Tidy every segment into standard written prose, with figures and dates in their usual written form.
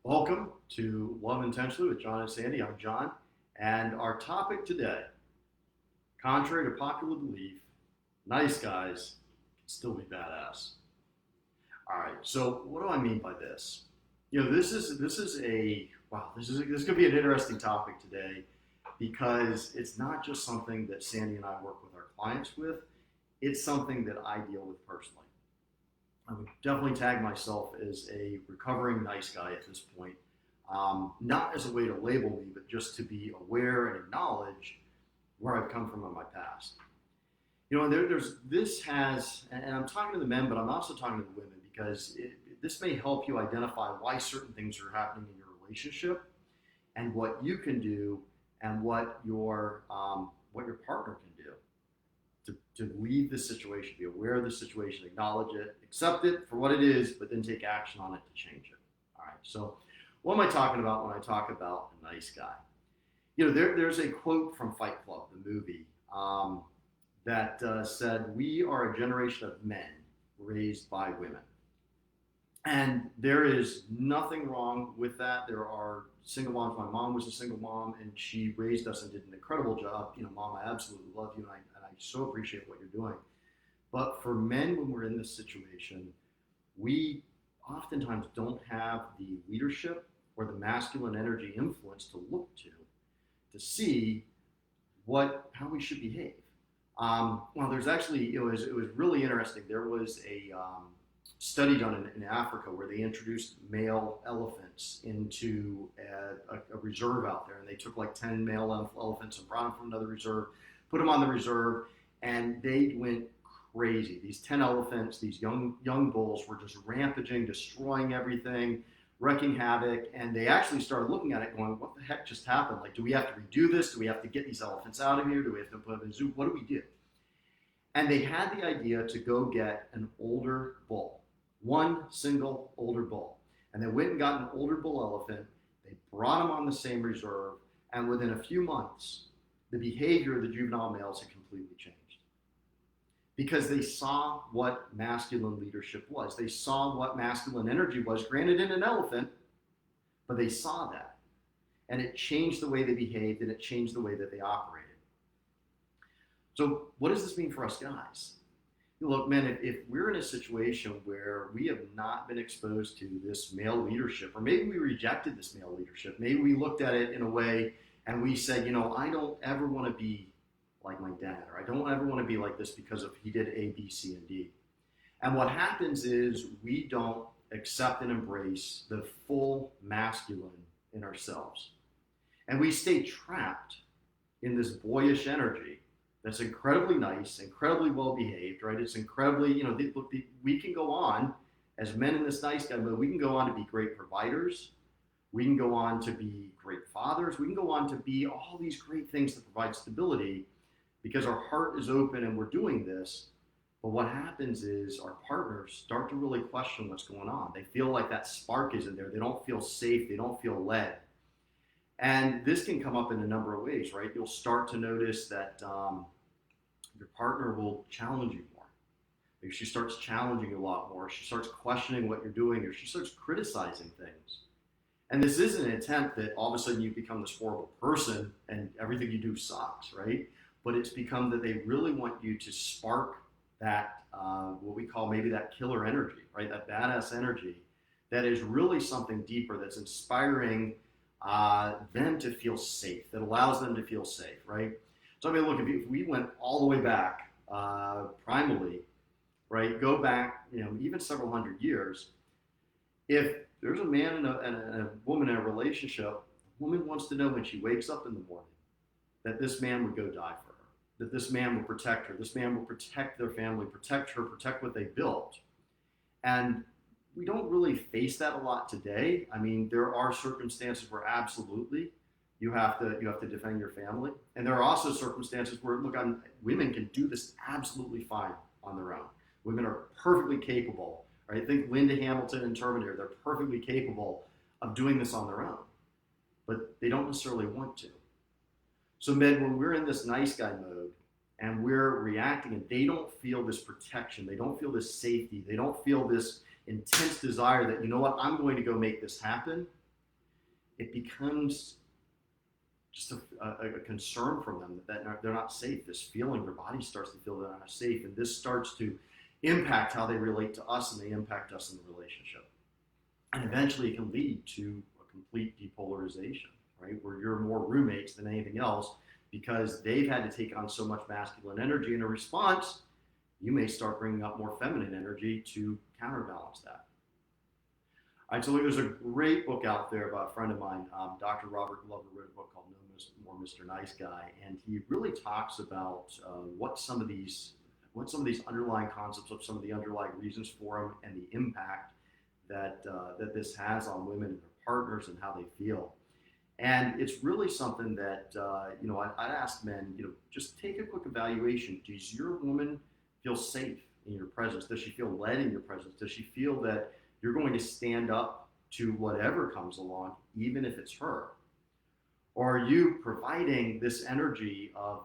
Welcome to Love Intentionally with John and Sandy. I'm John, and our topic today, contrary to popular belief, nice guys can still be badass. All right, so what do I mean by this? This is a wow. This could be an interesting topic today because it's not just something that Sandy and I work with our clients with. It's something that I deal with personally. I would definitely tag myself as a recovering nice guy at this point. Not as a way to label me, but just to be aware and acknowledge where I've come from in my past. There's this has, and I'm talking to the men, but I'm also talking to the women because this may help you identify why certain things are happening in your relationship and what you can do and what your partner can do to leave the situation, be aware of the situation, acknowledge it, accept it for what it is, but then take action on it to change it. All right. So, what am I talking about when I talk about a nice guy? There's a quote from Fight Club, the movie, that said, "We are a generation of men raised by women." And there is nothing wrong with that. There are single moms. My mom was a single mom, and she raised us and did an incredible job. Mom, I absolutely love you, and I so appreciate what you're doing. But for men, when we're in this situation, we oftentimes don't have the leadership or the masculine energy influence to look to see how we should behave. Well, there's actually it was really interesting. There was a study done in Africa where they introduced male elephants into a reserve out there, and they took like 10 male elephants and brought them from another reserve, put them on the reserve, and they went crazy. These 10 elephants, these young bulls, were just rampaging, destroying everything, wrecking havoc, and they actually started looking at it going, what the heck just happened? Like, do we have to redo this? Do we have to get these elephants out of here? Do we have to put them in a zoo? What do we do? And they had the idea to go get an older bull, one single older bull. And they went and got an older bull elephant. They brought him on the same reserve. And within a few months, the behavior of the juvenile males had completely changed. Because they saw what masculine leadership was. They saw what masculine energy was, granted in an elephant, but they saw that. And it changed the way they behaved, and it changed the way that they operated. So what does this mean for us guys? Look, men, if we're in a situation where we have not been exposed to this male leadership, or maybe we rejected this male leadership, maybe we looked at it in a way and we said, I don't ever want to be like my dad, or I don't ever want to be like this because of he did A, B, C, and D. And what happens is we don't accept and embrace the full masculine in ourselves. And we stay trapped in this boyish energy that's incredibly nice, incredibly well behaved, right? It's incredibly, we can go on as men in this nice guy mode. We can go on to be great providers. We can go on to be great fathers. We can go on to be all these great things that provide stability because our heart is open and we're doing this. But what happens is our partners start to really question what's going on. They feel like that spark isn't there. They don't feel safe. They don't feel led. And this can come up in a number of ways, right? You'll start to notice that your partner will challenge you more. Maybe she starts challenging you a lot more. She starts questioning what you're doing, or she starts criticizing things. And this isn't an attempt that all of a sudden you become this horrible person and everything you do sucks, right? But it's become that they really want you to spark that, what we call maybe that killer energy, right? That badass energy that is really something deeper that's inspiring them to feel safe, that allows them to feel safe, right? So look, if we went all the way back, primally, right, go back, even several hundred years, if there's a man and a woman in a relationship, the woman wants to know when she wakes up in the morning that this man would go die for her, that this man will protect her, this man will protect their family, protect her, protect what they built. And we don't really face that a lot today. There are circumstances where absolutely you have to defend your family, and there are also circumstances where women can do this absolutely fine on their own. Women are perfectly capable. Right? Think Linda Hamilton and Terminator. They're perfectly capable of doing this on their own, but they don't necessarily want to. So, men, when we're in this nice guy mode and we're reacting, and they don't feel this protection, they don't feel this safety, they don't feel this intense desire that, I'm going to go make this happen, it becomes just a concern for them that they're not safe. This feeling, their body starts to feel they're not safe, and this starts to impact how they relate to us, and they impact us in the relationship. And eventually it can lead to a complete depolarization, right? Where you're more roommates than anything else because they've had to take on so much masculine energy. In a response, you may start bringing up more feminine energy to counterbalance that. All right, so there's a great book out there by a friend of mine, Dr. Robert Glover, wrote a book called No More Mr. Nice Guy, and he really talks about what some of these underlying concepts of some of the underlying reasons for them and the impact that this has on women and their partners and how they feel. And it's really something that I'd ask men, just take a quick evaluation. Does your woman feel safe in your presence? Does she feel led in your presence? Does she feel that you're going to stand up to whatever comes along, even if it's her? Or are you providing this energy of,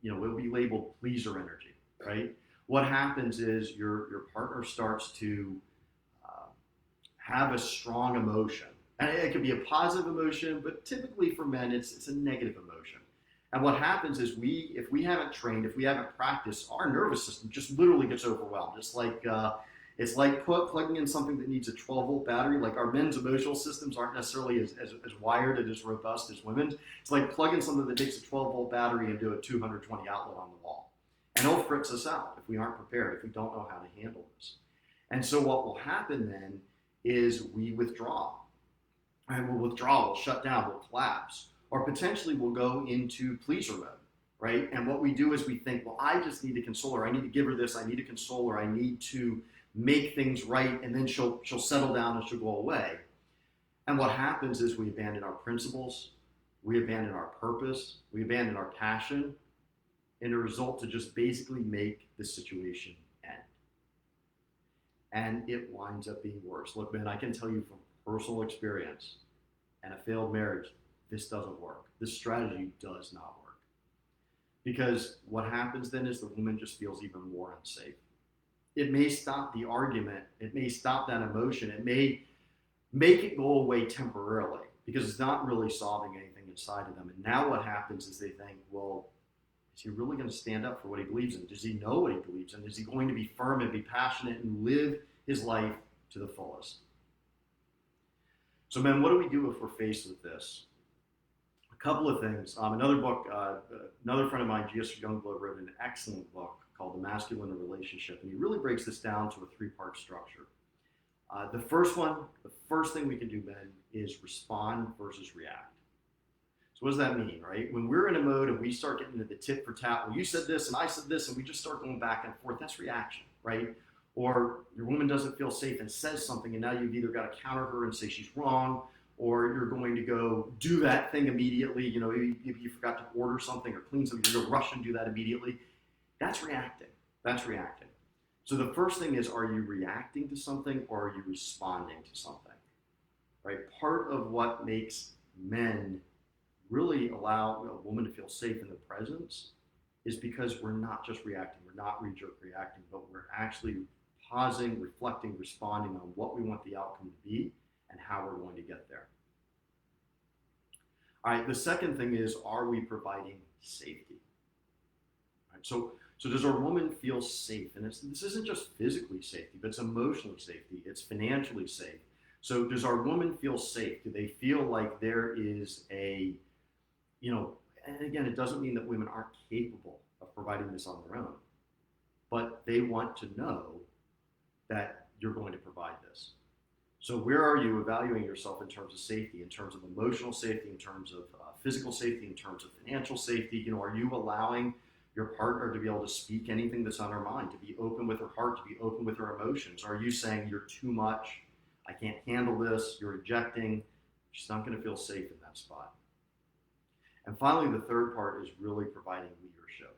it'll be labeled pleaser energy, right? What happens is your partner starts to have a strong emotion. And it can be a positive emotion, but typically for men, it's a negative emotion. And what happens is if we haven't trained, if we haven't practiced, our nervous system just literally gets overwhelmed. It's like plugging in something that needs a 12-volt battery. Like our men's emotional systems aren't necessarily as wired and as robust as women's. It's like plugging something that takes a 12-volt battery into a 220 outlet on the wall. And it'll fritz us out if we aren't prepared, if we don't know how to handle this. And so what will happen then is we withdraw. And we'll withdraw, we'll shut down, we'll collapse. Or potentially we'll go into pleaser mode, right? And what we do is we think, well, I just need to console her. I need to give her this. I need to console her. I need to make things right, and then she'll settle down and she'll go away. And what happens is we abandon our principles, we abandon our purpose, we abandon our passion, in a result to just basically make the situation end. And it winds up being worse. Look, man, I can tell you from personal experience and a failed marriage, this doesn't work. This strategy does not work. Because what happens then is the woman just feels even more unsafe. It may stop the argument. It may stop that emotion. It may make it go away temporarily because it's not really solving anything inside of them. And now what happens is they think, well, is he really going to stand up for what he believes in? Does he know what he believes in? Is he going to be firm and be passionate and live his life to the fullest? So, men, what do we do if we're faced with this? A couple of things. Another book, another friend of mine, G.S. Youngblood, wrote an excellent book called The Masculine Relationship, and he really breaks this down to a three-part structure. The first thing we can do, men, is respond versus react. So what does that mean, right? When we're in a mode and we start getting into the tit for tat, well, you said this and I said this, and we just start going back and forth, that's reaction, right? Or your woman doesn't feel safe and says something, and now you've either got to counter her and say she's wrong, or you're going to go do that thing immediately. If you forgot to order something or clean something, you're going to rush and do that immediately. That's reacting. So the first thing is, are you reacting to something or are you responding to something? Right? Part of what makes men really allow a woman to feel safe in the presence is because we're not just reacting, we're not knee-jerk reacting, but we're actually pausing, reflecting, responding on what we want the outcome to be and how we're going to get there. All right, the second thing is, are we providing safety? All right, so does our woman feel safe? And this isn't just physically safety, but it's emotionally safety, it's financially safe. So does our woman feel safe? Do they feel like there is and again, it doesn't mean that women aren't capable of providing this on their own, but they want to know that you're going to provide this. So where are you evaluating yourself in terms of safety, in terms of emotional safety, in terms of physical safety, in terms of financial safety? Are you allowing your partner to be able to speak anything that's on her mind, to be open with her heart, to be open with her emotions? Are you saying you're too much, I can't handle this, you're rejecting? She's not going to feel safe in that spot. And finally, the third part is really providing leadership.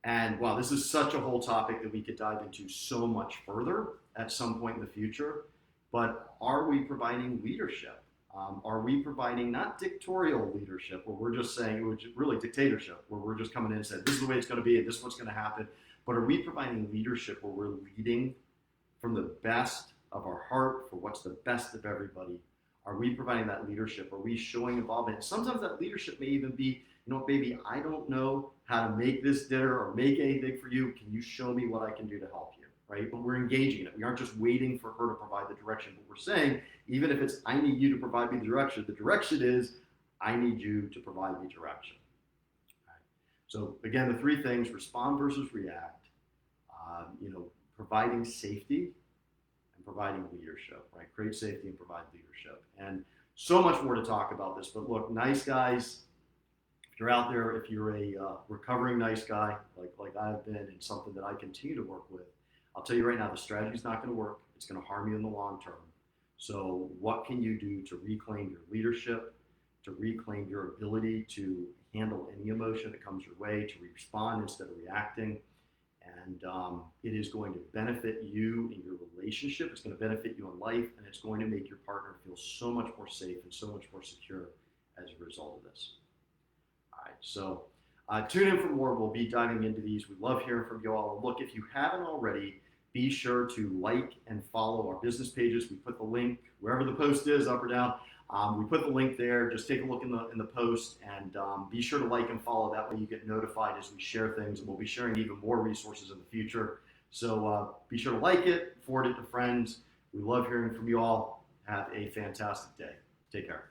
And wow, this is such a whole topic that we could dive into so much further at some point in the future. But are we providing leadership? Are we providing not dictatorial leadership, where we're just saying, which is really dictatorship, where we're just coming in and saying, this is the way it's going to be and this is what's going to happen? But are we providing leadership where we're leading from the best of our heart for what's the best of everybody? Are we providing that leadership? Are we showing involvement? Sometimes that leadership may even be, baby, I don't know how to make this dinner or make anything for you. Can you show me what I can do to help you? Right? But we're engaging in it. We aren't just waiting for her to provide the direction, but we're saying, even if it's, I need you to provide me the direction is, I need you to provide me direction. Right? So again, the three things: respond versus react, providing safety and providing leadership, right? Create safety and provide leadership. And so much more to talk about this, but look, nice guys, if you're out there, if you're a recovering nice guy, like I've been, and something that I continue to work with, I'll tell you right now, the strategy's not going to work. It's going to harm you in the long term. So what can you do to reclaim your leadership, to reclaim your ability to handle any emotion that comes your way, to respond instead of reacting? And it is going to benefit you in your relationship. It's going to benefit you in life, and it's going to make your partner feel so much more safe and so much more secure as a result of this. All right, so tune in for more. We'll be diving into these. We love hearing from you all. Look, if you haven't already, be sure to like and follow our business pages. We put the link wherever the post is, up or down. We put the link there. Just take a look in the post, and be sure to like and follow. That way you get notified as we share things, and we'll be sharing even more resources in the future. So be sure to like it, forward it to friends. We love hearing from you all. Have a fantastic day. Take care.